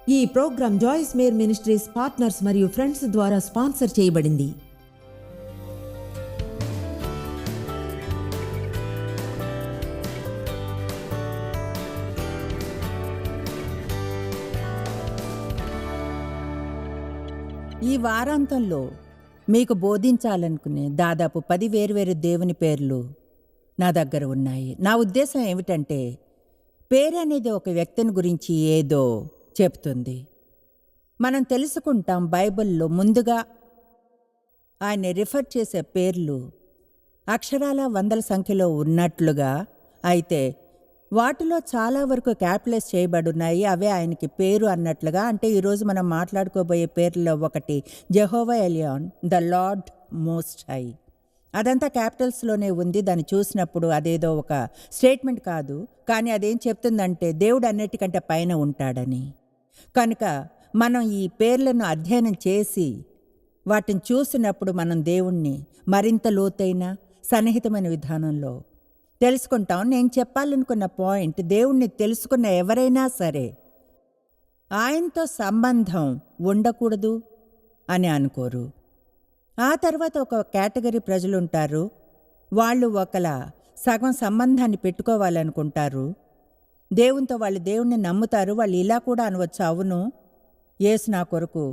ఈ program Joyce Meyer ministries partners మరియు friends ద్వారా స్పాన్సర్ చేయబడింది. ఈ వారాంతంలో మీకు బోధించాలనుకునే దాదాపు 10 వేర్వేరు దేవుని పేర్లు నా దగ్గర ఉన్నాయి. నా ఉద్దేశం ఏమిటంటే, పేరు అనేది ఒక వ్యక్తిని గురించి ఏదో చెప్తుంది. మనం తెలుసుకుంటాం, బైబిల్లో ముందుగా ఆయన్ని రిఫర్ చేసే పేర్లు అక్షరాల వందల సంఖ్యలో ఉన్నట్లుగా, అయితే వాటిలో చాలా వరకు క్యాపిటలైజ్ చేయబడున్నాయి. అవే ఆయనకి పేరు అన్నట్లుగా. అంటే ఈరోజు మనం మాట్లాడుకోబోయే పేర్లలో ఒకటి Jehovah Elyon, the lord most high. అదంతా క్యాపిటల్స్లోనే ఉంది. దాన్ని చూసినప్పుడు అదేదో ఒక స్టేట్మెంట్ కాదు, కానీ అదేం చెప్తుందంటే దేవుడు అన్నిటికంటే పైన ఉంటాడని. కనుక మనం ఈ పేర్లను అధ్యయనం చేసి వాటిని చూసినప్పుడు మనం దేవుణ్ణి మరింత లోతైన సన్నిహితమైన విధానంలో తెలుసుకుంటాం. నేను చెప్పాలనుకున్న పాయింట్, దేవుణ్ణి తెలుసుకున్న ఎవరైనా సరే ఆయనతో సంబంధం ఉండకూడదు అని అనుకోరు. ఆ తర్వాత ఒక కేటగిరీ ప్రజలు ఉంటారు, వాళ్ళు ఒకలా సగం సంబంధాన్ని పెట్టుకోవాలనుకుంటారు దేవునితో. వాళ్ళు దేవుణ్ణి నమ్ముతారు. వాళ్ళు ఇలా కూడా అనవచ్చు, అవును యేసు నా కొరకు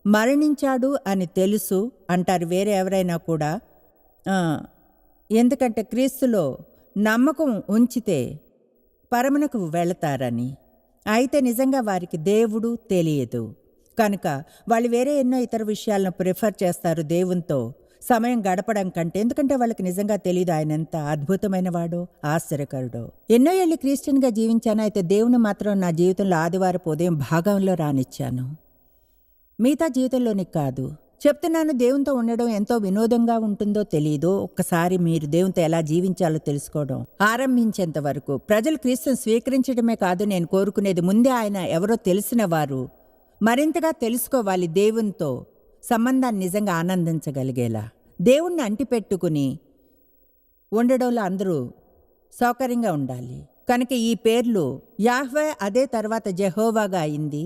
మరణించాడు అని తెలుసు అంటారు వేరే ఎవరైనా కూడా. ఎందుకంటే క్రీస్తులో నమ్మకం ఉంచితే పరమునకు వెళతారని. అయితే నిజంగా వారికి దేవుడు తెలియదు కనుక వాళ్ళు వేరే ఎన్నో ఇతర విషయాలను ప్రిఫర్ చేస్తారు దేవునితో సమయం గడపడం కంటే. ఎందుకంటే వాళ్ళకి నిజంగా తెలియదు ఆయన ఎంత అద్భుతమైన వాడో, ఆశ్చర్యకరుడో. ఎన్నో ఏళ్ళు క్రిస్టియన్గా జీవించాను, అయితే దేవుని మాత్రం నా జీవితంలో ఆదివారపు ఉదయం భాగంలో రానిచ్చాను, మిగతా జీవితంలోని కాదు. చెప్తున్నాను, దేవునితో ఉండడం ఎంతో వినోదంగా ఉంటుందో తెలియదు. ఒక్కసారి మీరు దేవునితో ఎలా జీవించాలో తెలుసుకోవడం ఆరంభించేంత వరకు ప్రజలు క్రీస్తుని స్వీకరించడమే కాదు నేను కోరుకునేది, ముందే ఆయన ఎవరో తెలిసిన వారు మరింతగా తెలుసుకోవాలి. దేవునితో సంబంధాన్ని నిజంగా ఆనందించగలిగేలా దేవుణ్ణి అంటిపెట్టుకుని ఉండడంలో అందరూ సౌకర్యంగా ఉండాలి. కనుక ఈ పేర్లు యాహ్వే, అదే తర్వాత జెహోవాగా అయింది,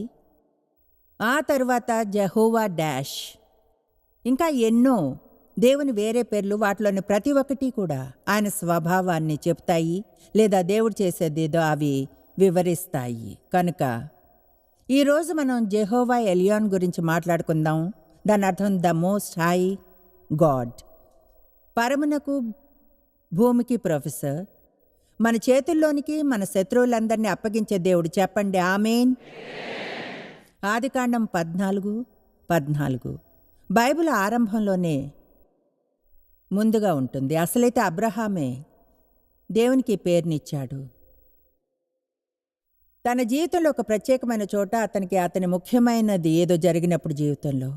ఆ తర్వాత జెహోవా డాష్, ఇంకా ఎన్నో దేవుని వేరే పేర్లు. వాటిలోని ప్రతి ఒక్కటి కూడా ఆయన స్వభావాన్ని చెప్తాయి లేదా దేవుడు చేసేదేదో అవి వివరిస్తాయి. కనుక ఈరోజు మనం జెహోవా ఎలియాన్ గురించి మాట్లాడుకుందాం. దాని అర్థం ద మోస్ట్ హై గాడ్, పరమునకు భూమికి ప్రొఫెసర్, మన చేతుల్లోనికి మన శత్రువులందరినీ అప్పగించే దేవుడు. చెప్పండి ఆమేన్. ఆదికాండం 14:14 బైబిల్ ఆరంభంలోనే ముందుగా ఉంటుంది. అసలైతే అబ్రహామే దేవునికి పేరునిచ్చాడు. తన జీవితంలో ఒక ప్రత్యేకమైన చోట అతని ముఖ్యమైనది ఏదో జరిగినప్పుడు జీవితంలో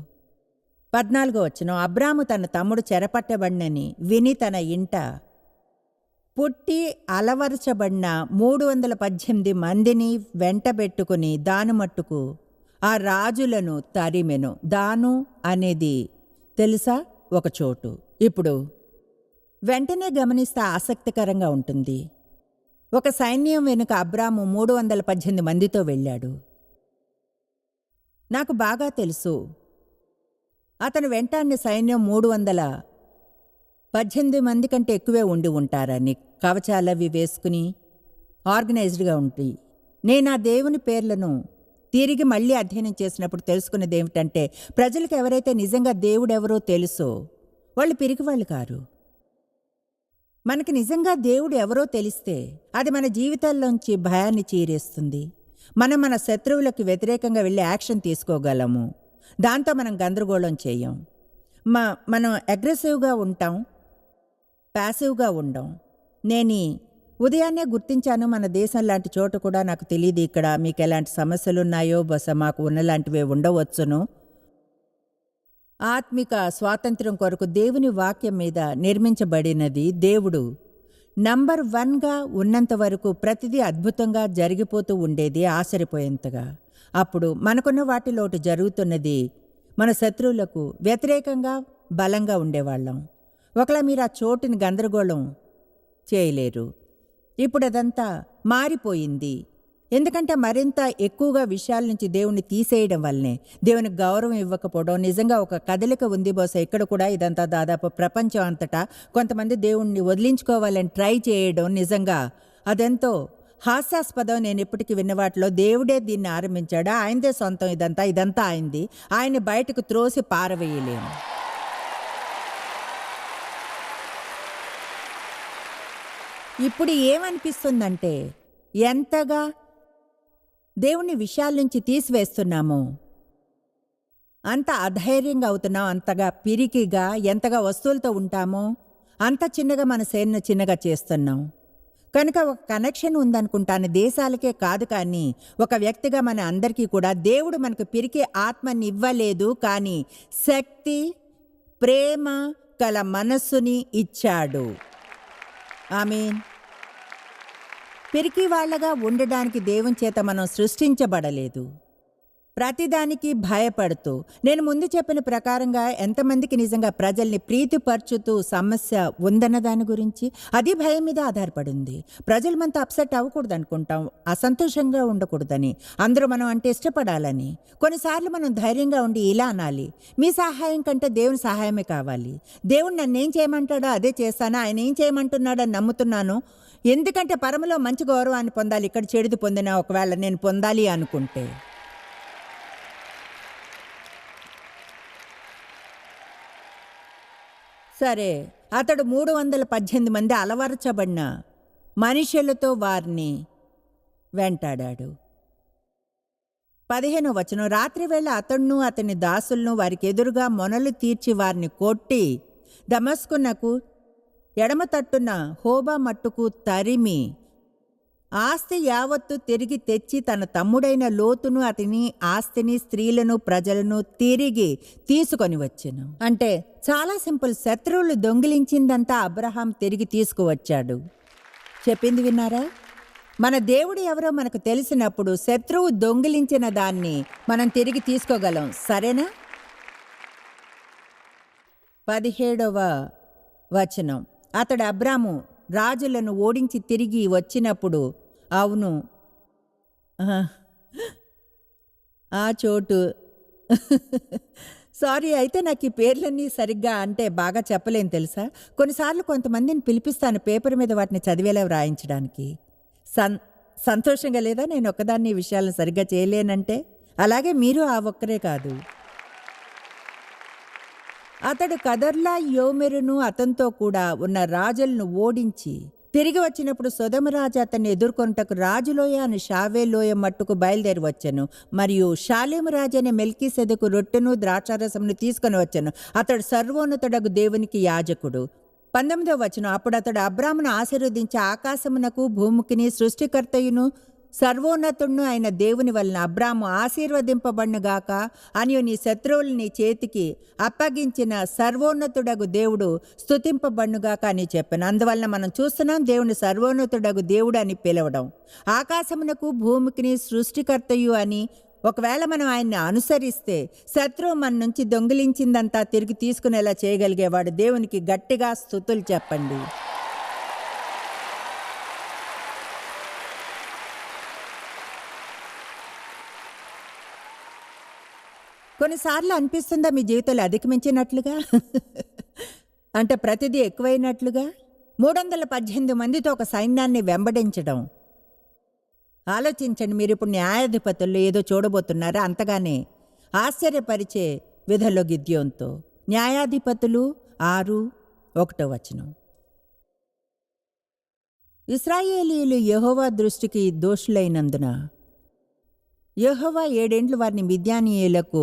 14వ వచనం, అబ్రాము తన తమ్ముడు చెరపట్టబడినని విని తన ఇంట పుట్టి అలవరచబడిన 318 మందిని వెంటబెట్టుకుని దాను మట్టుకు ఆ రాజులను తరిమెను. దాను అనేది తెలుసా, ఒక చోటు. ఇప్పుడు వెంటనే గమనిస్తే ఆసక్తికరంగా ఉంటుంది. ఒక సైన్యం వెనుక అబ్రాము 318 మందితో వెళ్ళాడు. నాకు బాగా తెలుసు అతను వెంటాడిన సైన్యం 318 మంది కంటే ఎక్కువే ఉండి ఉంటారని. కవచాలవి వేసుకుని ఆర్గనైజ్డ్గా ఉండి. నేను ఆ దేవుని పేర్లను తిరిగి మళ్ళీ అధ్యయనం చేసినప్పుడు తెలుసుకున్నది ఏమిటంటే, ప్రజలకు ఎవరైతే నిజంగా దేవుడెవరో తెలుసో వాళ్ళు పిరికివాళ్ళు కారు. మనకి నిజంగా దేవుడు ఎవరో తెలిస్తే అది మన జీవితాల్లోంచి భయాన్ని చీరేస్తుంది. మనం మన శత్రువులకు వ్యతిరేకంగా వెళ్ళి యాక్షన్ తీసుకోగలము. దాంతో మనం గందరగోళం చేయం. మనం అగ్రెసివ్గా ఉంటాం, ప్యాసివ్గా ఉండం. నేను ఉదయాన్నే గుర్తించాను, మన దేశం లాంటి చోట కూడా నాకు తెలియదు ఇక్కడ మీకు ఎలాంటి సమస్యలు ఉన్నాయో, బహుశా మాకు ఉన్నలాంటివే ఉండవచ్చును. ఆత్మిక స్వాతంత్ర్యం కొరకు దేవుని వాక్యం మీద నిర్మించబడినది. దేవుడు నంబర్ 1గా ఉన్నంత వరకు ప్రతిదీ అద్భుతంగా జరిగిపోతూ ఉండేది, ఆశ్చర్యపోయేంతగా. అప్పుడు మనకున్న వాటిలో ఒకటి జరుగుతున్నది, మన శత్రువులకు వ్యతిరేకంగా బలంగా ఉండేవాళ్ళం. ఒకలా మీరు ఆ చోటుని గందరగోళం చేయలేరు. ఇప్పుడు అదంతా మారిపోయింది. ఎందుకంటే మరింత ఎక్కువగా విషయాల నుంచి దేవుణ్ణి తీసేయడం వల్లనే, దేవునికి గౌరవం ఇవ్వకపోవడం. నిజంగా ఒక కదలిక ఉంది బహుశా ఇక్కడ కూడా, ఇదంతా దాదాపు ప్రపంచం అంతటా కొంతమంది దేవుణ్ణి వదిలించుకోవాలని ట్రై చేయడం. నిజంగా అదెంతో హాస్యాస్పదం. నేను ఇప్పటికీ విన్న వాటిలో దేవుడే దీన్ని ఆరంభించాడు, ఆయనదే సొంతం, ఇదంతా ఆయనది, ఆయన బయటకు త్రోసి పారవేయలేము. ఇప్పుడు ఏమనిపిస్తుందంటే, ఎంతగా దేవుని విషయాల నుంచి తీసివేస్తున్నామో అంత అధైర్యంగా అవుతున్నాం, అంతగా పిరికిగా, ఎంతగా వస్తువులతో ఉంటామో అంత చిన్నగా మన సేనను చిన్నగా చేస్తున్నాం. కనుక ఒక కనెక్షన్ ఉందనుకుంటాను, దేశాలకే కాదు కానీ ఒక వ్యక్తిగా మన అందరికీ కూడా. దేవుడు మనకు పిరికి ఆత్మని ఇవ్వలేదు, కానీ శక్తి, ప్రేమ కల మనస్సుని ఇచ్చాడు. ఆమేన్. పిరికి వాళ్ళగా ఉండడానికి దేవుని చేత మనం సృష్టించబడలేదు. ప్రతిదానికి భయపడుతూ, నేను ముందు చెప్పిన ప్రకారంగా ఎంతమందికి నిజంగా ప్రజల్ని ప్రీతిపరచుతూ సమస్య ఉందన్న దాని గురించి, అది భయం మీద ఆధారపడింది. ప్రజలు మనతో అప్సెట్ అవ్వకూడదు అనుకుంటాం, అసంతోషంగా ఉండకూడదని, అందరూ మనం అంటే ఇష్టపడాలని. కొన్నిసార్లు మనం ధైర్యంగా ఉండి ఇలా అనాలి, మీ సహాయం కంటే దేవుని సహాయమే కావాలి. దేవుడు నన్ను ఏం చేయమంటాడో అదే చేస్తాను, ఆయన ఏం చేయమంటున్నాడని నమ్ముతున్నాను. ఎందుకంటే పరమలో మంచి గౌరవాన్ని పొందాలి, ఇక్కడ చెడుది పొందినా ఒకవేళ నేను పొందాలి అనుకుంటే. సరే, అతడు 318 మంది అలవరచబడిన మనుషులతో వారిని వెంటాడాడు. 15వ వచనం, రాత్రివేళ అతడును అతని దాసులను వారికి ఎదురుగా మొనలు తీర్చి వారిని కొట్టి దమస్కునకు ఎడమ తట్టున హోబా మట్టుకు తరిమి ఆస్తి యావత్తు తిరిగి తెచ్చి తన తమ్ముడైన లోతును, అతని ఆస్తిని, స్త్రీలను, ప్రజలను తిరిగి తీసుకొని వచ్చెను. అంటే చాలా సింపుల్. శత్రువులు దొంగిలించిందంతా అబ్రహాం తిరిగి తీసుకువచ్చాడు. చెప్పింది విన్నారా? మన దేవుడు ఎవరో మనకు తెలిసినప్పుడు శత్రువు దొంగిలించిన దాన్ని మనం తిరిగి తీసుకోగలం. సరేనా? 17వ వచనం, అతడు అబ్రాము రాజులను ఓడించి తిరిగి వచ్చినప్పుడు, అవును ఆ చోటు సారీ, అయితే నాకు ఈ పేర్లన్నీ సరిగ్గా అంటే బాగా చెప్పలేను తెలుసా. కొన్నిసార్లు కొంతమందిని పిలిపిస్తాను పేపర్ మీద వాటిని చదివేలా వ్రాయించడానికి. సంతోషంగా లేదా నేను ఒక్కదాన్ని ఈ విషయాలను సరిగ్గా చేయలేనంటే? అలాగే మీరు ఆ ఒక్కరే కాదు. అతడు కదర్లా యోమెరును అతనితో కూడా ఉన్న రాజులను ఓడించి తిరిగి వచ్చినప్పుడు సొదొమరాజు అతన్ని ఎదుర్కొనుటకు రాజులోయ అని షావేలోయ మట్టుకు బయలుదేరి వచ్చెను. మరియు షాలేము రాజు అనే మెల్కీసెదెకు రొట్టెను ద్రాక్షారసమును తీసుకొని వచ్చెను. అతడు సర్వోన్నతుడగు దేవునికి యాజకుడు. 19వ వచనం, అప్పుడు అతడు అబ్రామును ఆశీర్వదించి ఆకాశమునకు భూమికిని సృష్టికర్తయును సర్వోన్నతుడును అయిన దేవుని వలన అబ్రాము ఆశీర్వదింపబడునుగాక అని నీ శత్రువులు నీ చేతికి అప్పగించిన సర్వోన్నతుడగు దేవుడు స్తుతింపబడునుగాక అని చెప్పాను. అందువలన మనం చూస్తున్నాం దేవుని సర్వోన్నతుడగు దేవుడు అని పిలవడం, ఆకాశమునకు భూమికిని సృష్టికర్తయు అని. ఒకవేళ మనం ఆయన్ని అనుసరిస్తే శత్రువు మన నుంచి దొంగిలించిందంతా తిరిగి తీసుకునేలా చేయగలిగేవాడు. దేవునికి గట్టిగా స్తుతులు చెప్పండి. కొన్నిసార్లు అనిపిస్తుందా మీ జీవితంలో అధిగమించినట్లుగా, అంటే ప్రతిదీ ఎక్కువైనట్లుగా? 318 మందితో ఒక సైన్యాన్ని వెంబడించడం. ఆలోచించండి, మీరు ఇప్పుడు న్యాయాధిపతుల్లో ఏదో చూడబోతున్నారా? అంతగానే ఆశ్చర్యపరిచే విధంలో గిద్యోనుతో. న్యాయాధిపతులు 6:1 వచనం, ఇశ్రాయేలీయులు యెహోవా దృష్టికి దోషులైనందున యెహోవా 7 ఏండ్లు వారిని మిద్యానీయులకు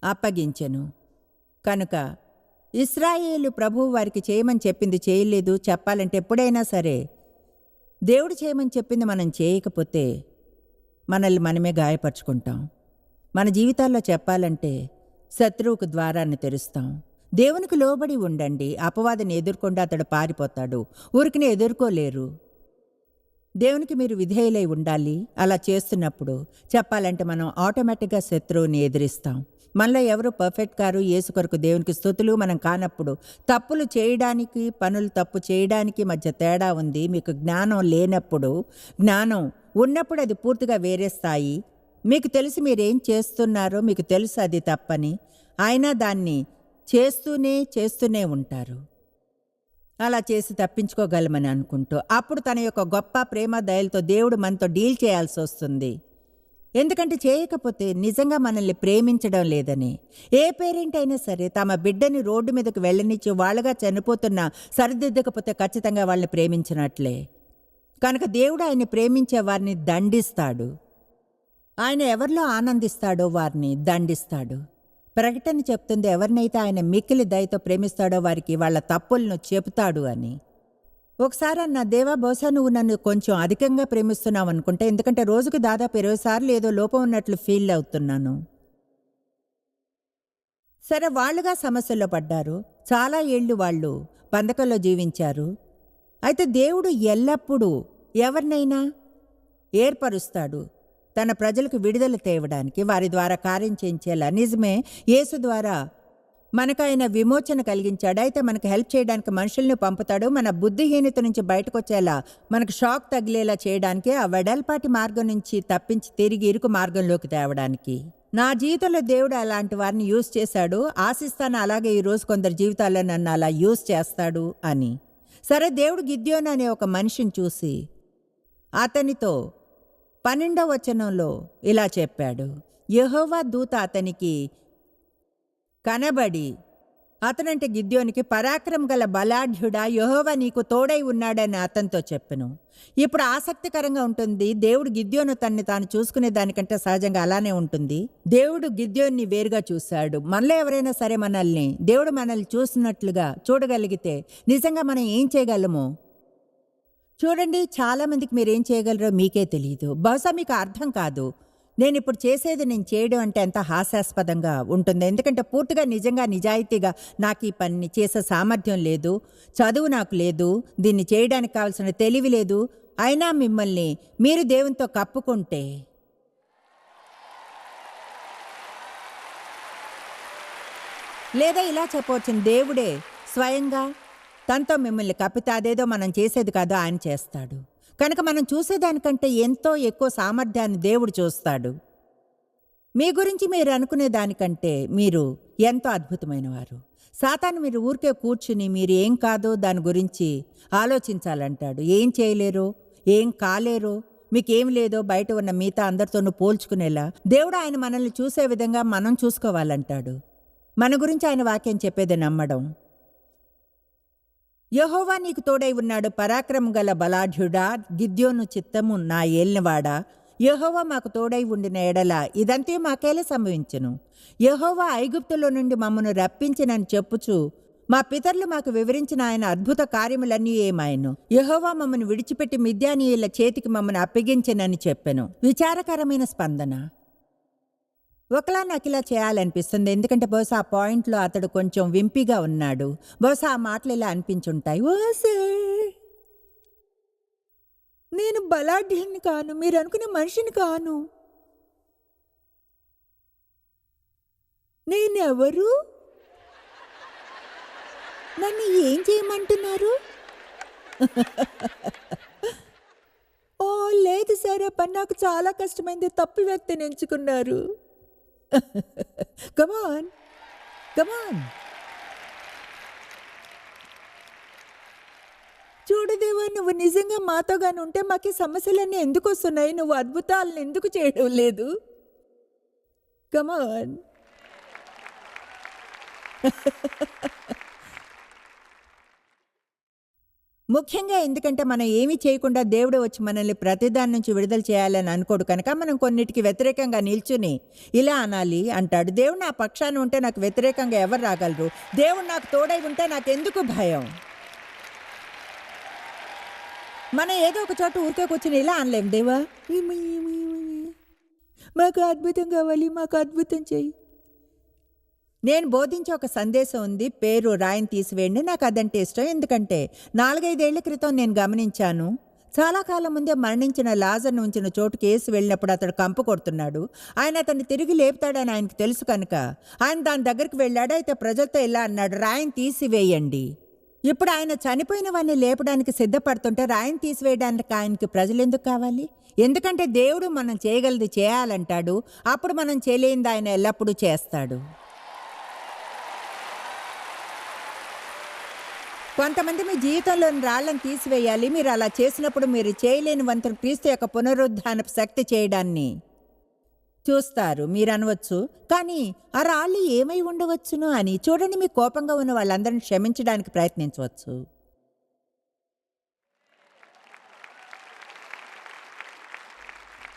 అప్పగించెను. కనుక ఇశ్రాయేలు ప్రభువు వారికి చేయమని చెప్పింది చేయలేదు. చెప్పాలంటే ఎప్పుడైనా సరే దేవుడు చేయమని చెప్పింది మనం చేయకపోతే మనల్ని మనమే గాయపరుచుకుంటాం. మన జీవితాల్లో చెప్పాలంటే శత్రువుకు ద్వారాన్ని తెరుస్తాం. దేవునికి లోబడి ఉండండి. అపవాదిని ఎదుర్కొంటే అతడు పారిపోతాడు. ఊరికినే ఎదుర్కోలేరు. దేవునికి మీరు విధేయులై ఉండాలి. అలా చేస్తున్నప్పుడు చెప్పాలంటే మనం ఆటోమేటిక్గా శత్రువుని ఎదిరిస్తాం. మనలో ఎవరు పర్ఫెక్ట్ కారు. యేసు కొరకు దేవునికి స్తుతులు. మనం కానప్పుడు తప్పులు చేయడానికి, పనులు తప్పు చేయడానికి మధ్య తేడా ఉంది. మీకు జ్ఞానం లేనప్పుడు, జ్ఞానం ఉన్నప్పుడు అది పూర్తిగా వేరే స్థాయి. మీకు తెలుసు మీరేం చేస్తున్నారో, మీకు తెలుసు అది తప్పని, అయినా దాన్ని చేస్తూనే ఉంటారు. అలా చేసి తప్పించుకోగలమని అనుకుంటూ అప్పుడు తన యొక్క గొప్ప ప్రేమ దయలతో దేవుడు మనతో డీల్ చేయాల్సి వస్తుంది. ఎందుకంటే చేయకపోతే నిజంగా మనల్ని ప్రేమించడం లేదని. ఏ పేరెంట్ అయినా సరే తమ బిడ్డని రోడ్డు మీదకు వెళ్ళనిచ్చి వాళ్ళగా చనిపోతున్నా సరిదిద్దకపోతే ఖచ్చితంగా వాళ్ళని ప్రేమించినట్లే. కనుక దేవుడు ఆయన్ని ప్రేమించే వారిని దండిస్తాడు. ఆయన ఎవరిలో ఆనందిస్తాడో వారిని దండిస్తాడు. ప్రకటన చెప్తుంది, ఎవరినైతే ఆయన మిక్కిలి దయతో ప్రేమిస్తాడో వారికి వాళ్ళ తప్పులను చెబుతాడు అని. ఒకసారి అన్న, దేవా బహుశా నువ్వు నన్ను కొంచెం అధికంగా ప్రేమిస్తున్నావు అనుకుంటే, ఎందుకంటే రోజుకు దాదాపు 20 సార్లు ఏదో లోపం ఉన్నట్లు ఫీల్ అవుతున్నాను. సరే, వాళ్ళుగా సమస్యల్లో పడ్డారు. చాలా ఏళ్ళు వాళ్ళు బంధకంలో జీవించారు. అయితే దేవుడు ఎల్లప్పుడూ ఎవరినైనా ఏర్పరుస్తాడు తన ప్రజలకు విడుదల తేవడానికి, వారి ద్వారా కార్యం చేయించేలా. నిజమే, యేసు ద్వారా మనకు ఆయన విమోచన కలిగించాడు. అయితే మనకు హెల్ప్ చేయడానికి మనుషుల్ని పంపుతాడు. మన బుద్ధిహీనత నుంచి బయటకు వచ్చేలా, మనకు షాక్ తగిలేలా చేయడానికి, ఆ వెడల్పాటి మార్గం నుంచి తప్పించి తిరిగి ఇరుకు మార్గంలోకి తేవడానికి. నా జీవితంలో దేవుడు అలాంటి వారిని యూజ్ చేశాడు. ఆశిస్తాను అలాగే ఈరోజు కొందరు జీవితాల్లో నన్ను అలా యూజ్ చేస్తాడు అని. సరే, దేవుడు గిద్యోను అనే ఒక మనిషిని చూసి అతనితో 12వ వచనంలో ఇలా చెప్పాడు. యెహోవా దూత అతనికి కనబడి, అతనంటే గిద్యోనికి, పరాక్రమం గల బలాఢ్యుడా, యెహోవా నీకు తోడై ఉన్నాడని అతనితో చెప్పెను. ఇప్పుడు ఆసక్తికరంగా ఉంటుంది. దేవుడు గిద్యోను తన్ని తాను చూసుకునే దానికంటే సహజంగా అలానే ఉంటుంది. దేవుడు గిద్యోన్ని వేరుగా చూశాడు. మనలో ఎవరైనా సరే దేవుడు మనల్ని చూసినట్లుగా చూడగలిగితే నిజంగా మనం ఏం చేయగలమో చూడండి. చాలామందికి మీరేం చేయగలరో మీకే తెలియదు. బహుశా మీకు అర్థం కాదు. నేను ఇప్పుడు చేసేది నేను చేయడం అంటే ఎంత హాస్యాస్పదంగా ఉంటుంది. ఎందుకంటే పూర్తిగా నిజంగా నిజాయితీగా నాకు ఈ పని చేసే సామర్థ్యం లేదు, చదువు నాకు లేదు, దీన్ని చేయడానికి కావాల్సిన తెలివి లేదు. అయినా మిమ్మల్ని మీరు దేవునితో కప్పుకుంటే, లేదా ఇలా చెప్పవచ్చును, దేవుడే స్వయంగా తనతో మిమ్మల్ని కప్పితే అదేదో మనం చేసేది కాదో ఆయన చేస్తాడు. కనుక మనం చూసేదానికంటే ఎంతో ఎక్కువ సామర్థ్యాన్ని దేవుడు చూస్తాడు. మీ గురించి మీరు అనుకునే దానికంటే మీరు ఎంతో అద్భుతమైన వారు. సాతాను మీరు ఊరికే కూర్చుని మీరు ఏం కాదో దాని గురించి ఆలోచించాలంటాడు. ఏం చేయలేరో, ఏం కాలేరో, మీకేం లేదో బయట ఉన్న మిగతా అందరితోనూ పోల్చుకునేలా దేవుడు ఆయన మనల్ని చూసే విధంగా మనం చూసుకోవాలంటాడు. మన గురించి ఆయన వాక్యం చెప్పేది నమ్మడం. యెహోవా నీకు తోడై ఉన్నాడు, పరాక్రమం గల బలాఢ్యుడా, గిద్యోను చిత్తము నా ఏలినవాడా. యెహోవా మాకు తోడై ఉండిన ఎడల ఇదంతే మాకేలా సంభవించును. యెహోవా ఐగుప్తులో నుండి మమ్మను రప్పించినని చెప్పుచు మా పితరులు మాకు వివరించిన ఆయన అద్భుత కార్యములన్నీ ఏమాయను. యెహోవా మమ్మను విడిచిపెట్టి మిద్యానీయుల చేతికి మమ్మను అప్పగించినని చెప్పెను. విచారకరమైన స్పందన. ఒకలా నాకు ఇలా చేయాలనిపిస్తుంది. ఎందుకంటే బహుశా ఆ పాయింట్లో అతడు కొంచెం వింపిగా ఉన్నాడు. బహుశా ఆ మాటలు ఇలా అనిపించుంటాయి. ఓసే, నేను బలాఢ్యుని కాను, మీరు అనుకునే మనిషిని కాను. నేనెవరు? నన్ను ఏం చేయమంటున్నారు? ఓ లేదు సార్, ఆ పని నాకు చాలా కష్టమైంది. తప్పు వ్యక్తిని ఎంచుకున్నారు. Come on. చూడు దేవా, నువ్వు నిజంగా మాతోగానే ఉంటే మాకు సమస్యలన్నీ ఎందుకు వస్తున్నాయి? నువ్వు అద్భుతాలను ఎందుకు చేయడం లేదు? కమాన్. ముఖ్యంగా ఎందుకంటే మనం ఏమీ చేయకుండా దేవుడు వచ్చి మనల్ని ప్రతిదాని నుంచి విడుదల చేయాలని అనుకోడు. కనుక మనం కొన్నిటికి వ్యతిరేకంగా నిల్చుని ఇలా అనాలి అంటాడు. దేవుడు నా పక్షాన ఉంటే నాకు వ్యతిరేకంగా ఎవరు రాగలరు? దేవుడు నాకు తోడై ఉంటే నాకెందుకు భయం? మనం ఏదో ఒక చోట ఊరికే కూర్చుని ఇలా అనలేం, దేవా మాకు అద్భుతం కావాలి, మాకు అద్భుతం చెయ్యి. నేను బోధించే ఒక సందేశం ఉంది, పేరు రాయిని తీసివేయండి. నాకు అదంటే ఇష్టం. ఎందుకంటే 4-5 ఏళ్ల క్రితం నేను గమనించాను, చాలా కాలం ముందే మరణించిన లాజర్ను ఉంచిన చోటుకి యేసు వెళ్ళినప్పుడు అతడు కంపు కొడుతున్నాడు. ఆయన అతన్ని తిరిగి లేపుతాడని ఆయనకు తెలుసు కనుక ఆయన దాని దగ్గరికి వెళ్ళాడు. అయితే ప్రజలతో ఇలా అన్నాడు, రాయిని తీసివేయండి. ఇప్పుడు ఆయన చనిపోయిన వాడిని లేపడానికి సిద్ధపడుతుంటే రాయిని తీసివేయడానికి ఆయనకి ప్రజలు ఎందుకు కావాలి? ఎందుకంటే దేవుడు మనం చేయగలది చేయాలంటాడు. అప్పుడు మనం చేయలేనిది ఆయన ఎల్లప్పుడూ చేస్తాడు. కొంతమంది మీ జీవితంలోని రాళ్లను తీసివేయాలి. మీరు అలా చేసినప్పుడు మీరు చేయలేని వంతును క్రీస్తు యొక్క పునరుద్ధానపు శక్తి చేయడాన్ని చూస్తారు. మీరు అనవచ్చు, కానీ ఆ రాళ్ళు ఏమై ఉండవచ్చును అని. చూడండి, మీ కోపంగా ఉన్న వాళ్ళందరినీ క్షమించడానికి ప్రయత్నించవచ్చు.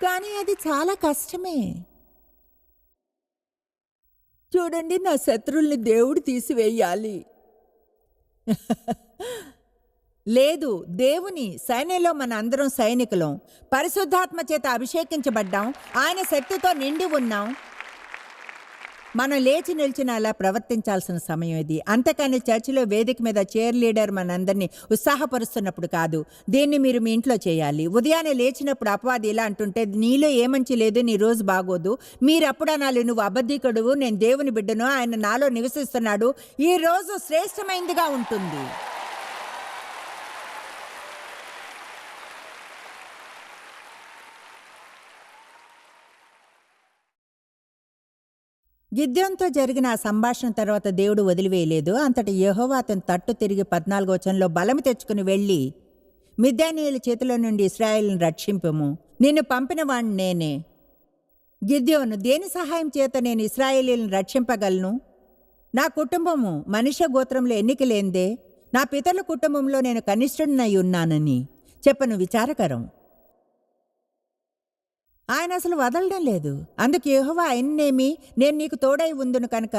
కానీ అది చాలా కష్టమే. చూడండి, నా శత్రువుల్ని దేవుడు తీసివేయాలి. లేదు, దేవుని సైన్యంలో మన అందరం సైనికులం. పరిశుద్ధాత్మ చేత అభిషేకించబడ్డాం. ఆయన శక్తితో నిండి ఉన్నాం. మనం లేచి నిలిచిన అలా ప్రవర్తించాల్సిన సమయం ఇది. అంతేకాని చర్చిలో వేదిక మీద చైర్ లీడర్ మనందరినీ ఉత్సాహపరుస్తున్నప్పుడు కాదు. దీన్ని మీరు మీ ఇంట్లో చేయాలి. ఉదయాన్నే లేచినప్పుడు అపవాది ఇలా అంటుంటే, నీలో ఏ మంచి లేదు, నీ రోజు బాగోదు. మీరప్పుడు అనాలి, నువ్వు అబద్ధికుడువు, నేను దేవుని బిడ్డను, ఆయన నాలో నివసిస్తున్నాడు, ఈ రోజు శ్రేష్టమైందిగా ఉంటుంది. గిద్యోనుతో జరిగిన ఆ సంభాషణ తర్వాత దేవుడు వదిలివేయలేదు. అంతటి యెహోవా అతని తట్టు తిరిగి 14వ వచనంలో బలము తెచ్చుకుని వెళ్ళి, మిద్యానీయుల చేతిలో నుండి ఇశ్రాయేలును రక్షింపుము, నిన్ను పంపిన వాణ్ణి నేనే. గిద్యోను, దేని సహాయం చేత నేను ఇశ్రాయేలీలను రక్షింపగలను? నా కుటుంబము మనుష్య గోత్రంలో ఎన్నిక లేందే, నా పితరుల కుటుంబంలో నేను కనిష్ఠుడినై ఉన్నానని చెప్పను. విచారకరం. ఆయన అసలు వదలడం లేదు. అందుకు యెహోవా ఆయన్నేమి, నేను నీకు తోడై ఉందును కనుక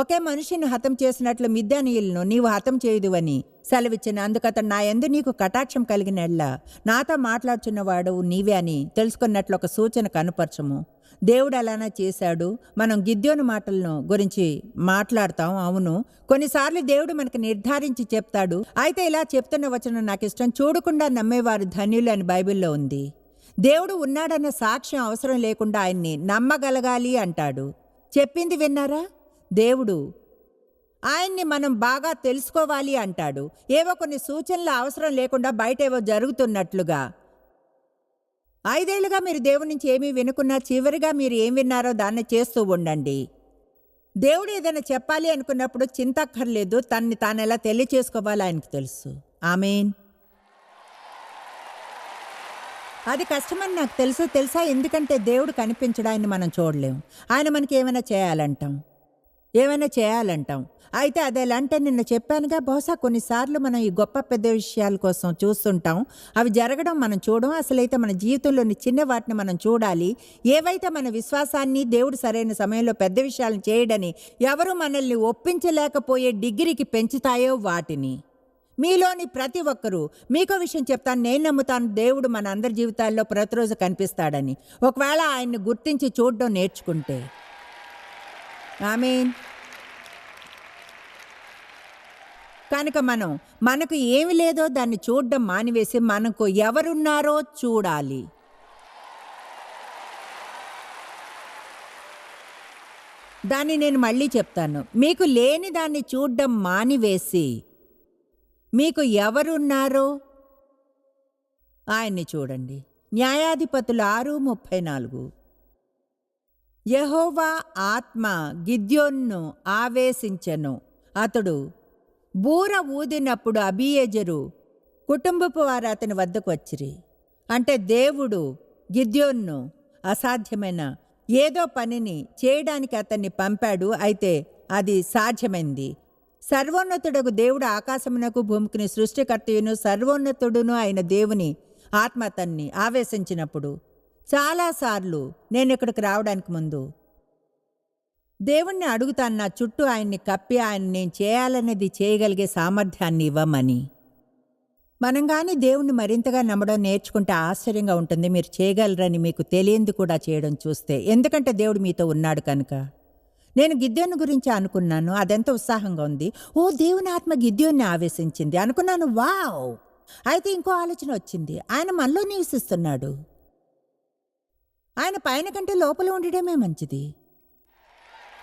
ఒకే మనిషిని హతం చేసినట్లు మిద్యానీయులను నీవు హతం చేయుదువని సెలవిచ్చిన. అందుకతడు, నా యందు నీకు కటాక్షం కలిగినట్లా నాతో మాట్లాడుచున్నవాడు నీవే అని తెలుసుకున్నట్లు ఒక సూచన కనుపరచము. దేవుడు అలానే చేశాడు. మనం గిద్యోను మాటలను గురించి మాట్లాడతాం. అవును, కొన్నిసార్లు దేవుడు మనకు నిర్ధారించి చెప్తాడు. అయితే ఇలా చెప్తున్న వచనం నాకు ఇష్టం. చూడకుండా నమ్మేవారు ధన్యులు అని బైబిల్లో ఉంది. దేవుడు ఉన్నాడన్న సాక్ష్యం అవసరం లేకుండా ఆయన్ని నమ్మగలగాలి అంటాడు. చెప్పింది విన్నారా? దేవుడు ఆయన్ని మనం బాగా తెలుసుకోవాలి అంటాడు. ఏవో కొన్ని సూచనలు అవసరం లేకుండా బయటేవో జరుగుతున్నట్లుగా. 5 ఏళ్లుగా మీరు దేవుడి నుంచి ఏమీ వినుకున్నా చివరిగా మీరు ఏం విన్నారో దాన్ని చేస్తూ ఉండండి. దేవుడు ఏదైనా చెప్పాలి అనుకున్నప్పుడు చింతక్కర్లేదు. తన్ని తానెలా తెలియచేసుకోవాలో ఆయనకు తెలుసు. ఆమేన్. అది కష్టమని నాకు తెలుసా? ఎందుకంటే దేవుడు కనిపించడు, ఆయన్ని మనం చూడలేం. ఆయన మనకి ఏమైనా చేయాలంటాం. అయితే అదేలాంటే నిన్న చెప్పానుగా, బహుశా కొన్నిసార్లు మనం ఈ గొప్ప పెద్ద విషయాల కోసం చూస్తుంటాం. అవి జరగడం మనం చూడం. అసలైతే మన జీవితంలోని చిన్న వాటిని మనం చూడాలి. ఏవైతే మన విశ్వాసాన్ని దేవుడు సరైన సమయంలో పెద్ద విషయాలను చేయడని ఎవరు మనల్ని ఒప్పించలేకపోయే డిగ్రీకి పెంచుతాయో వాటిని. మీలోని ప్రతి ఒక్కరూ, మీకో విషయం చెప్తాను, నేను నమ్ముతాను దేవుడు మన అందరి జీవితాల్లో ప్రతిరోజు కనిపిస్తాడని. ఒకవేళ ఆయన్ని గుర్తించి చూడడం నేర్చుకుంటే. ఆమేన్. కనుక మనకు ఏమి లేదో దాన్ని చూడడం మానివేసి మనకు ఎవరున్నారో చూడాలి. దాన్ని నేను మళ్ళీ చెప్తాను. మీకు లేని దాన్ని చూడడం మానివేసి మీకు ఎవరున్నారో ఆయన్ని చూడండి. న్యాయాధిపతులు 6:34. యెహోవా ఆత్మ గిద్యోనును ఆవేశించెను. అతడు బూర ఊదినప్పుడు అబీయెజెరు కుటుంబపు వారు అతని వద్దకు వచ్చిరి. అంటే దేవుడు గిద్యోనును అసాధ్యమైన ఏదో పనిని చేయడానికి అతన్ని పంపాడు. అయితే అది సాధ్యమైంది. సర్వోన్నతుడకు దేవుడు ఆకాశమునకు భూమికిని సృష్టికర్తయును సర్వోన్నతుడును అయిన దేవుని ఆత్మ అతన్ని ఆవేశించినప్పుడు చాలాసార్లు నేను ఇక్కడికి రావడానికి ముందు దేవుణ్ణి అడుగుతాను, నా చుట్టూ ఆయన్ని కప్పి ఆయన నేను చేయాలనేది చేయగలిగే సామర్థ్యాన్ని ఇవ్వమని. మనం కానీ దేవుణ్ణి మరింతగా నమ్మడం నేర్చుకుంటే ఆశ్చర్యంగా ఉంటుంది. మీరు చేయగలరని మీకు తెలియంది కూడా చేయడం చూస్తే. ఎందుకంటే దేవుడు మీతో ఉన్నాడు కనుక. నేను గిద్యోను గురించి అనుకున్నాను. అదెంత ఉత్సాహంగా ఉంది. ఓ, దేవుని ఆత్మ గిద్యోన్ని ఆవేశించింది అనుకున్నాను. వావ్, అయితే ఇంకో ఆలోచన వచ్చింది. ఆయన మనలో నివసిస్తున్నాడు. ఆయన పైన కంటే లోపల ఉండడమే మంచిది.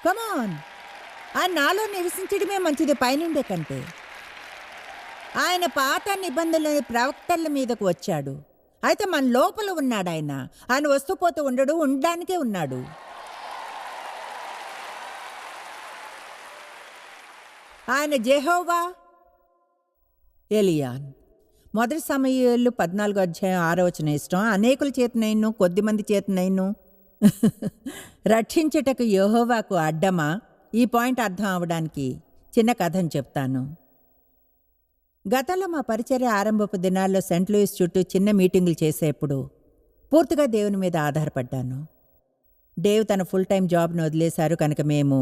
కమాన్, ఆయన నాలో నివసించడమే మంచిది పైనుండే కంటే. ఆయన పాత నిబంధనల ప్రవక్తల మీదకు వచ్చాడు. అయితే మన లోపల ఉన్నాడు ఆయన. ఆయన వస్తూ పోతూ ఉండడు, ఉండడానికే ఉన్నాడు. ఆయన జెహోవా ఎలియాన్. మొదటి సమూయేలు 14:6 ఇష్టం. అనేకుల చేతనైను కొద్దిమంది చేతనైను రక్షించుటకు యెహోవాకు అడ్డమా? ఈ పాయింట్ అర్థం అవడానికి చిన్న కథను చెప్తాను. గతంలో మా పరిచర్య ఆరంభపు దినాల్లో సెంట్ లూయిస్ చుట్టూ చిన్న మీటింగులు చేసేప్పుడు పూర్తిగా దేవుని మీద ఆధారపడ్డాను. డేవ్ తన ఫుల్ టైం జాబ్ను వదిలేశారు కనుక మేము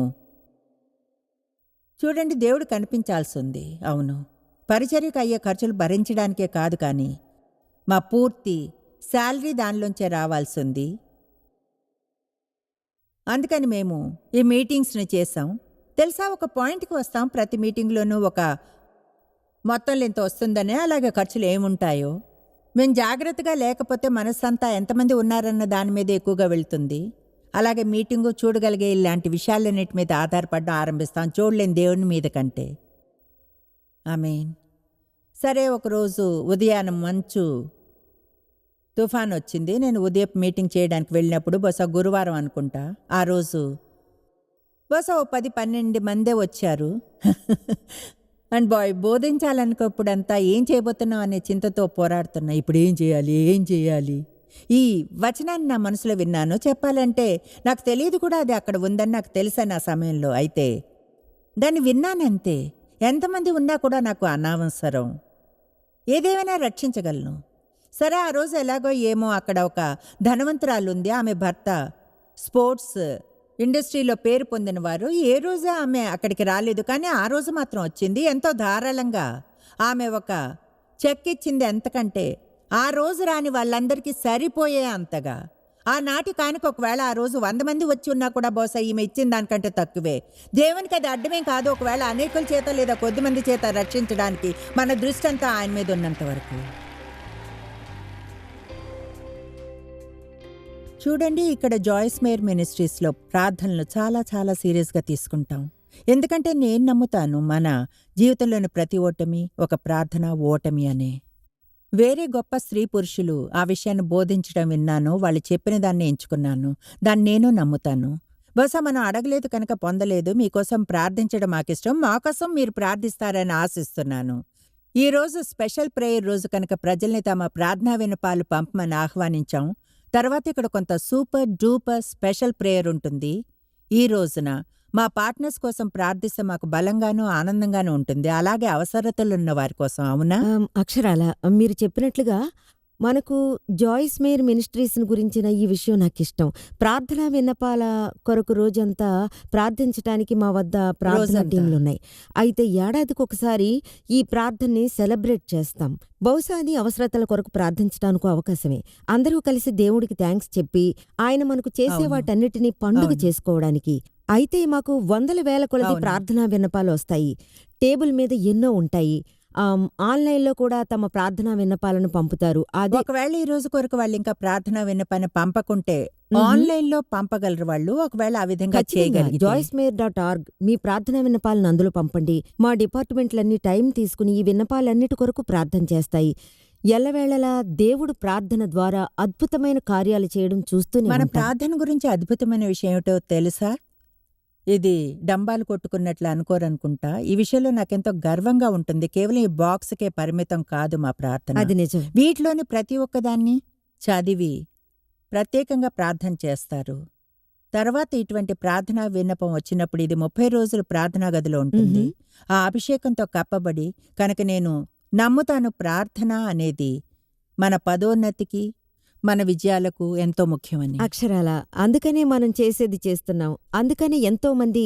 చూడండి, దేవుడు కనిపించాల్సి ఉంది. అవును, పరిచర్యకు అయ్యే ఖర్చులు భరించడానికే కాదు, కానీ మా పూర్తి శాలరీ దానిలోంచే రావాల్సి ఉంది. అందుకని మేము ఈ మీటింగ్స్ని చేసాం. తెలుసా, ఒక పాయింట్కి వస్తాం. ప్రతి మీటింగ్లోనూ ఒక మొత్తంలో ఇంత వస్తుందనే, అలాగే ఖర్చులు ఏముంటాయో. మేము జాగ్రత్తగా లేకపోతే మనస్సంతా ఎంతమంది ఉన్నారన్న దాని మీద ఎక్కువగా వెళ్తుంది. అలాగే మీటింగు చూడగలిగే ఇలాంటి విషయాలన్నిటి మీద ఆధారపడడం ఆరంభిస్తాం, చూడలేని దేవుని మీద కంటే. ఆమేన్. సరే, ఒకరోజు ఉదయాన్నం మంచు తుఫాన్ వచ్చింది. నేను ఉదయం మీటింగ్ చేయడానికి వెళ్ళినప్పుడు బహుశా గురువారం అనుకుంటా. ఆ రోజు బహుశా 10-12 మందే వచ్చారు. అండ్ బోధించాలనుకోప్పుడంతా ఏం చేయబోతున్నాం అనే చింతతో పోరాడుతున్నా. ఇప్పుడు ఏం చేయాలి? ఈ వచనాన్ని నా మనసులో విన్నాను. చెప్పాలంటే నాకు తెలియదు కూడా అది అక్కడ ఉందని నాకు తెలుసని ఆ సమయంలో. అయితే దాన్ని విన్నానంతే. ఎంతమంది ఉన్నా కూడా నాకు అనవసరం. ఏదేమైనా రక్షించగలను. సరే, ఆ రోజు ఎలాగో ఏమో అక్కడ ఒక ధనవంతురాలు ఉంది. ఆమె భర్త స్పోర్ట్స్ ఇండస్ట్రీలో పేరు పొందినవారు. ఏ రోజు ఆమె అక్కడికి రాలేదు, కానీ ఆ రోజు మాత్రం వచ్చింది. ఎంతో ధారాళంగా ఆమె ఒక చెక్ ఇచ్చింది. ఎంతకంటే ఆ రోజు రాని వాళ్ళందరికీ సరిపోయే అంతగా. ఆనాటి కానుక ఒకవేళ ఆ రోజు 100 మంది వచ్చి ఉన్నా కూడా బహుశా ఈమె ఇచ్చిన దానికంటే తక్కువే. దేవునికి అది అడ్డమేం కాదు. ఒకవేళ అనేకుల చేత లేదా కొద్దిమంది చేత రక్షించడానికి మన దృష్టి అంతా ఆయన మీద ఉన్నంత వరకు. చూడండి, ఇక్కడ జాయిస్ మేర్ మినిస్ట్రీస్లో ప్రార్థనలు చాలా చాలా సీరియస్గా తీసుకుంటాం. ఎందుకంటే నేను నమ్ముతాను, మన జీవితంలోని ప్రతి ఓటమి ఒక ప్రార్థన ఓటమి అనే. వేరే గొప్ప స్త్రీ పురుషులు ఆ విషయాన్ని బోధించడం విన్నాను. వాళ్ళు చెప్పిన దాన్ని ఎంచుకున్నాను. దాన్ని నేను నమ్ముతాను. బహుశా మనం అడగలేదు కనుక పొందలేదు. మీకోసం ప్రార్థించడం మాకిష్టం. మాకోసం మీరు ప్రార్థిస్తారని ఆశిస్తున్నాను. ఈరోజు స్పెషల్ ప్రేయర్ రోజు కనుక ప్రజల్ని తమ ప్రార్థనా విన్నపాలు పంపమని ఆహ్వానించాం. తర్వాత ఇక్కడ కొంత సూపర్ డూపర్ స్పెషల్ ప్రేయర్ ఉంటుంది. ఈ రోజున మా పార్ట్నర్స్ కోసం ప్రార్థిస్తే మాకు బలంగానూ ఆనందంగానూ ఉంటుంది. అలాగే అవసరతలున్న వారి కోసం. అవునా? అక్షరాల మీరు చెప్పినట్లుగా మనకు జాయిస్ మేర్ మినిస్ట్రీస్ గురించిన ఈ విషయం నాకిష్టం. ప్రార్థనా విన్నపాల కొరకు రోజంతా ప్రార్థించడానికి మా వద్ద ప్రార్థనా టీంలున్నాయి. అయితే ఏడాదికి ఒకసారి ఈ ప్రార్థనని సెలబ్రేట్ చేస్తాం. బహుశా అది అవసరతల కొరకు ప్రార్థించడానికి అవకాశమే. అందరూ కలిసి దేవుడికి థ్యాంక్స్ చెప్పి ఆయన మనకు చేసే వాటన్నిటినీ పండుగ చేసుకోవడానికి. అయితే మాకు వందల వేల కొలది ప్రార్థనా విన్నపాలు వస్తాయి. టేబుల్ మీద ఎన్నో ఉంటాయి. ఆన్లైన్లో కూడా తమ ప్రార్థనా విన్నపాలను పంపుతారు. అది ఒకవేళ ఈ రోజు కొరకు వాళ్ళు ఇంకా ప్రార్థనా విన్నపాన్ని పంపకుంటే ఆన్లైన్లో పంపగలరు వాళ్ళు. ఒకవేళ ఆ విధంగా చేయగలిగితే joycemeer.org మీ ప్రార్థనా విన్నపాలను అందులో పంపండి. మా డిపార్ట్మెంట్లన్నీ టైం తీసుకుని ఈ విన్నపాలన్నిటి కొరకు ప్రార్థన చేస్తాయి. ఎల్లవేళలా దేవుడు ప్రార్థన ద్వారా అద్భుతమైన కార్యాలు చేయడం చూస్తూనే మన ప్రార్థన గురించి అద్భుతమైన విషయం ఏమిటో తెలుసా? ఇది డంబాలు కొట్టుకున్నట్లు అనుకోరనుకుంటా. ఈ విషయంలో నాకెంతో గర్వంగా ఉంటుంది. కేవలం ఈ బాక్స్కే పరిమితం కాదు మా ప్రార్థన. అది నిజం. వీటిలోని ప్రతి ఒక్కదాన్ని చదివి ప్రత్యేకంగా ప్రార్థన చేస్తారు. తర్వాత ఇటువంటి ప్రార్థనా విన్నపం వచ్చినప్పుడు ఇది 30 రోజులు ప్రార్థనా గదిలో ఉంటుంది. ఆ అభిషేకంతో కప్పబడి. కనుక నేను నమ్ముతాను, ప్రార్థన అనేది మన పదోన్నతికి మన విజయాలకు ఎంతో ముఖ్యమని. అక్షరాల అందుకనే మనం చేసేది చేస్తున్నాం. అందుకనే ఎంతో మంది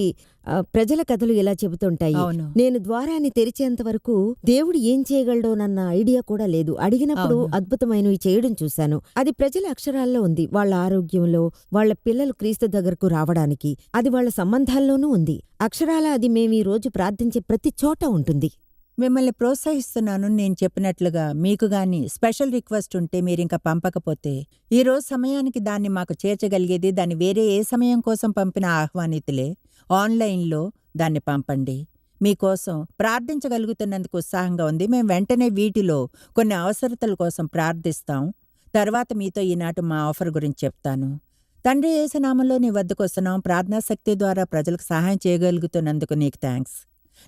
ప్రజల కథలు ఇలా చెబుతుంటాయి. నేను ద్వారాన్ని తెరిచేంత వరకు దేవుడు ఏం చేయగలడోనన్న ఐడియా కూడా లేదు. అడిగినప్పుడు అద్భుతమైనవి చేయడం చూశాను. అది ప్రజల అక్షరాల్లో ఉంది. వాళ్ళ ఆరోగ్యంలో, వాళ్ళ పిల్లలు క్రీస్తు దగ్గరకు రావడానికి, అది వాళ్ళ సంబంధాల్లోనూ ఉంది. అక్షరాల అది మేము ఈ రోజు ప్రార్థించే ప్రతి చోట ఉంటుంది. మిమ్మల్ని ప్రోత్సహిస్తున్నాను. నేను చెప్పినట్లుగా మీకు గాని స్పెషల్ రిక్వెస్ట్ ఉంటే మీరింక పంపకపోతే, ఈరోజు సమయానికి దాన్ని మాకు చేర్చగలిగేది దాన్ని వేరే ఏ సమయం కోసం పంపిన ఆహ్వానితులే ఆన్లైన్లో దాన్ని పంపండి. మీకోసం ప్రార్థించగలుగుతున్నందుకు ఉత్సాహంగా ఉంది. మేము వెంటనే వీటిలో కొన్ని అవసరతల కోసం ప్రార్థిస్తాం. తర్వాత మీతో ఈనాటి మా ఆఫర్ గురించి చెప్తాను. తండ్రి యేసు నామంలో నీ వద్దకు వస్తున్నాం. ప్రార్థనా శక్తి ద్వారా ప్రజలకు సహాయం చేయగలుగుతున్నందుకు నీకు థ్యాంక్స్.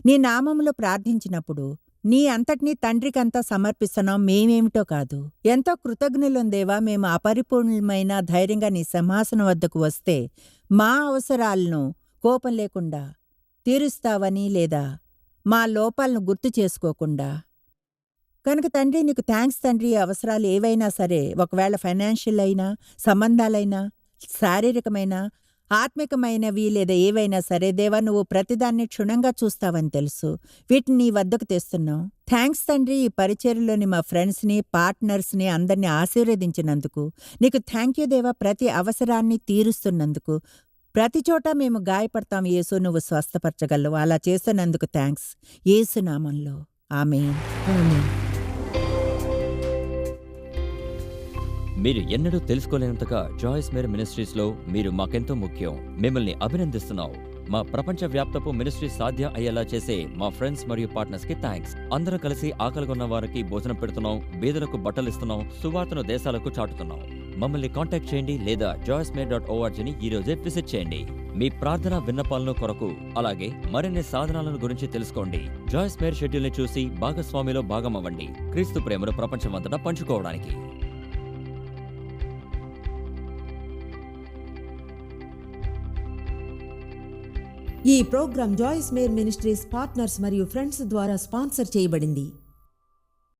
నీ నామంలో ప్రార్థించినప్పుడు నీ అంతటినీ తండ్రికంతా సమర్పిస్తున్నాం, మేమేమిటో కాదు. ఎంతో కృతజ్ఞులం దేవా. మేము అపరిపూర్ణమైన ధైర్యంగా నీ సింహాసనం వద్దకు వస్తే మా అవసరాలను కోపం లేకుండా తీరుస్తావని, లేదా మా లోపాలను గుర్తు చేసుకోకుండా. కనుక తండ్రి నీకు థ్యాంక్స్ తండ్రి. అవసరాలు ఏవైనా సరే, ఒకవేళ ఫైనాన్షియల్ అయినా, సంబంధాలైనా, శారీరకమైన, ఆత్మికమైనవి లేదా ఏవైనా సరే దేవా, నువ్వు ప్రతిదాన్ని క్షుణ్ణంగా చూస్తావని తెలుసు. వీటిని నీ వద్దకు తెస్తున్నావు. థ్యాంక్స్ తండ్రి. ఈ పరిచర్యలోని మా ఫ్రెండ్స్ని, పార్ట్నర్స్ని అందరినీ ఆశీర్వదించినందుకు నీకు థ్యాంక్ యూ దేవా. ప్రతి అవసరాన్ని తీరుస్తున్నందుకు. ప్రతి చోట మేము గాయపడతాం యేసు, నువ్వు స్వస్థపరచగలవు. అలా చేస్తున్నందుకు థ్యాంక్స్. యేసు నామంలో ఆమేన్. ఆమేన్. మీరు ఎన్నడూ తెలుసుకోలేనంతగా జాయిస్ మేర్ మినిస్ట్రీస్లో మీరు మాకెంతో ముఖ్యం. మిమ్మల్ని అభినందిస్తున్నాం. మా ప్రపంచవ్యాప్తపు మినిస్ట్రీ సాధ్యం అయ్యేలా చేసే మా ఫ్రెండ్స్ మరియు పార్ట్నర్స్ కి థ్యాంక్స్. అందరూ కలిసి ఆకలిగొన్న వారికి భోజనం పెడుతున్నాం, బీదలకు బట్టలు ఇస్తున్నాం, సువార్తను దేశాలకు చాటుతున్నాం. మమ్మల్ని కాంటాక్ట్ చేయండి లేదా joycemeer.orgని ఈ రోజే విజిట్ చేయండి. మీ ప్రార్థన విన్నపాలను కొరకు, అలాగే మరిన్ని సాధనాలను గురించి తెలుసుకోండి. జాయిస్ మేర్ షెడ్యూల్ని చూసి భాగస్వామిలో భాగమవ్వండి, క్రీస్తు ప్రేమను ప్రపంచమంతటా పంచుకోవడానికి. ఈ program Joyce Meyer ministries partners మరియు ఫ్రెండ్స్ ద్వారా స్పాన్సర్ చేయబడింది.